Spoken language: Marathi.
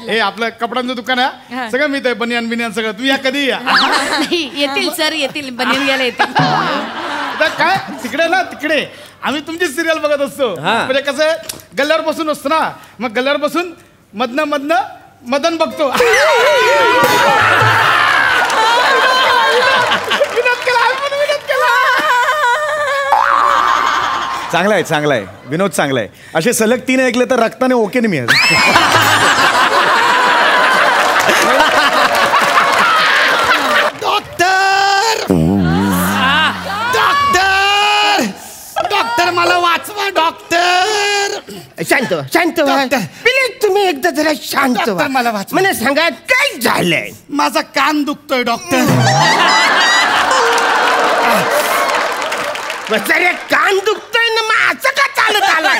हे आपलं कपड्यांचं दुकान आहे सगळं मी ते बनियान बिनियान सगळं तुम्ही या कधी या. येतील सर येतील बनियान घ्यायला येतील. काय तिकडे ना तिकडे आम्ही तुमची सिरियल बघत असतो. म्हणजे कसं गल्ल्यावर बसून असतो ना मग गल्ल्यावर बसून मधनं मदन बघतो. चांगला आहे विनोद चांगला आहे. असे सलग 3 ऐकले तर रक्ताने ओके नाही मिळत. डॉक्टर मला वाचवा डॉक्टर. शांत प्लीज तुम्ही एकदा जरा शांत व्हा. मला वाचवा. मला सांगा काय झालंय. माझा कान दुखतोय डॉक्टर. जरे कान दुखतोय ना मग असं का चालत आलाय.